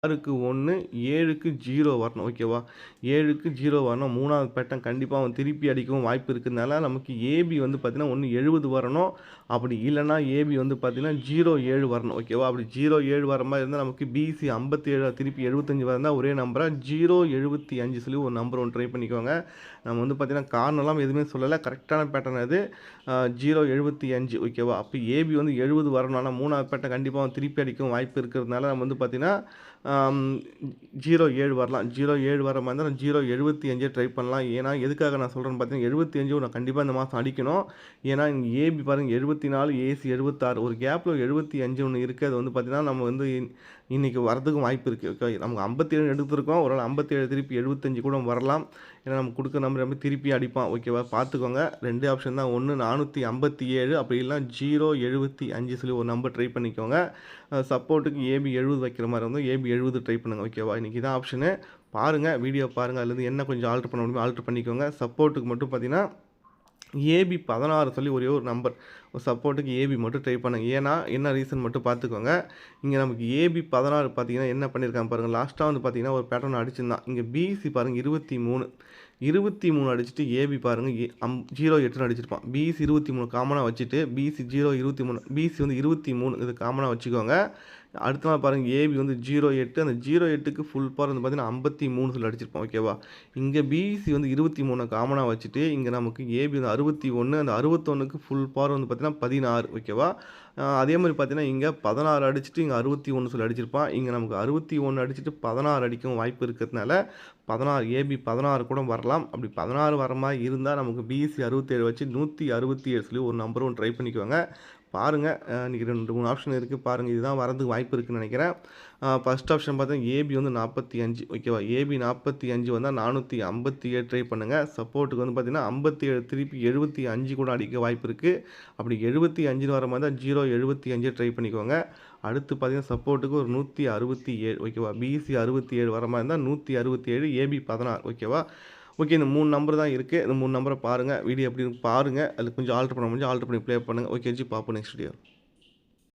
6க்கு 1, 7க்கு 0 வரணும். ஓகேவா? 7க்கு 0 வரணும். 3வது பேட்டர்ன் கண்டிப்பா அவன் திருப்பி அடிக்கவும் வாய்ப்பு இருக்கிறதுனால, நமக்கு ஏபி வந்து பார்த்தீங்கன்னா, ஒண்ணு 70 வரணும். அப்படி இல்லன்னா, ஏபி வந்து பார்த்தீங்கன்னா, 07 வரணும். ஓகேவா? அப்படி 07 வர மாரி இருந்தா, நமக்கு பிசி 57 திருப்பி 75 வரந்தா ஒரே நம்பரா 075 சொல்லி ஒரு நம்பர் ஒண்ணு ட்ரை பண்ணிக்கோங்க. நம்ம வந்து பார்த்தீங்கன்னா, காரணம்லாம் எதுவுமே சொல்லல. கரெக்ட்டான பேட்டர்ன் அது. 075 ஓகேவா? அப்ப ஏபி வந்து 70 வரணும். ஆனா 3வது பேட்டர்ன் கண்டிப்பா அவன் திருப்பி அடிக்கவும் வாய்ப்பு இருக்கிறதுனால, நம்ம வந்து பார்த்தீங்கன்னா, ஆம் 07 வரலாம். 07 வர மாரி இருந்தா 075 ட்ரை பண்ணலாம். ஏன்னா, எதுக்காக நான் சொல்றேன்னு பார்த்தீங்கன்னா, 75 நான் கண்டிப்பா இந்த மாசம் அடிக்கணும். ஏன்னா, இங்க ஏபி பாருங்க 74, ஏசி 76 ஒரு கேப்ல 75 ஒண்ணு இருக்கு. அது வந்து பார்த்தீங்கன்னா, நம்ம வந்து இன்னைக்கு வரதுக்கும் வாய்ப்பு இருக்கு. ஓகே. நமக்கு 57 எடுத்திருக்கோம். ஒரு வேள 57 திருப்பி 75 கூட வரலாம். ஏன்னா, நம்ம குடுக்குற நம்பர் எல்லாமே திருப்பி அடிப்பான். ஓகேவா? பார்த்துக்கோங்க. 2 ஆப்ஷன் தான். ஒண்ணு 457 அப்படி இல்லன்னா 075 சொல்லி ஒரு நம்பர் ட்ரை பண்ணிக்கோங்க. சப்போர்ட்டுக்கு ஏபி 70 வைக்கிற மாரி இருந்தா, ஏபி 70 ட்ரை பண்ணுங்க. ஓகேவா? இன்னைக்கு இதான் ஆப்ஷனு. பாருங்க. வீடியோ பாருங்க. அதுலேருந்து என்ன கொஞ்சம் ஆல்டர் பண்ண முடியுமோ ஆல்டர் பண்ணிக்கோங்க. சப்போர்ட்டுக்கு மட்டும் பார்த்தீங்கன்னா, ஏபி 16 சொல்லி ஒரே ஒரு நம்பர். சப்போர்ட்டுக்கு ஏபி மட்டும் ட்ரை பண்ணுங்க. ஏன்னா, என்ன ரீசன் மட்டும் பார்த்துக்கோங்க. இங்க நமக்கு ஏபி 16 பார்த்தீங்கன்னா, என்ன பண்ணியிருக்கான் பாருங்க. லாஸ்ட்டா வந்து பார்த்தீங்கன்னா, ஒரு பேட்டர்ன் அடிச்சிருந்தான். இங்க பிசி பாருங்க 23. 23 அடிச்சுட்டு ஏபி பாருங்க 08ன்னு அடிச்சிருப்பான். பிசி 23 காமனா வச்சுட்டு, பிசி 023 பிசி வந்து 23 இது காமனா வச்சுக்கோங்க. அடுத்த நாள் பாருங்க ஏபி வந்து 08 அந்த 08க்கு ஃபுல் பவர் வந்து பார்த்தீங்கன்னா 53 சொல்லி அடிச்சிருப்பான். ஓகேவா? இங்க பிசி வந்து 23 காமனா வச்சுட்டு, இங்க நமக்கு ஏபி வந்து 61 அந்த 61க்கு ஃபுல் பவர் வந்து பார்த்தீங்கன்னா 16 ஓகேவா? அதே மாரி பார்த்தீங்கன்னா, இங்க 16 அடிச்சுட்டு இங்க 61 சொல்லி அடிச்சிருப்பான். இங்க நமக்கு 61 அடிச்சுட்டு 16 அடிக்கவும் வாய்ப்பு இருக்கிறதுனால, 16 ஏபி 16 கூட வரலாம். அப்படி 16 வர மாரி இருந்தா, நமக்கு பிசி 67 வச்சு 167 சொல்லி ஒரு நம்பரும் ட்ரை பண்ணிக்கோங்க. பாருங்க. இன்னைக்கு 2, 3 ஆப்ஷன் இருக்கு. பாருங்க. இதுதான் வரதுக்கு வாய்ப்பு இருக்குன்னு நெனைக்கிறேன். ஃபர்ஸ்ட் ஆப்ஷன் பார்த்தா ஏபி வந்து 45 ஓகேவா? ஏபி 45 வந்தா 457 ட்ரை பண்ணுங்க. சப்போர்ட்டுக்கு வந்து பார்த்தீங்கன்னா, 57 திருப்பி 75 கூட அடிக்க வாய்ப்பு இருக்கு. அப்படி 75 வர மாரி இருந்தா 075 ட்ரை பண்ணிக்கோங்க. அடுத்து பார்த்தீங்கன்னா, சப்போர்ட்டுக்கு ஒரு 167 ஓகேவா? பிசி 67 வர மாரி இருந்தா 167 ஏபி 16 ஓகேவா? ஓகே. இந்த 3 நம்பர் தான் இருக்கு. இந்த 3 நம்பர பாருங்க. வீடியோ எப்படி இருக்குன்னு பாருங்க. அதில கொஞ்சம் ஆல்டர் பண்ண முடிஞ்சா ஆல்டர் பண்ணி ப்ளே பண்ணுங்க. ஓகே ஜி பார்ப்போம் நெக்ஸ்ட் வீடியோ.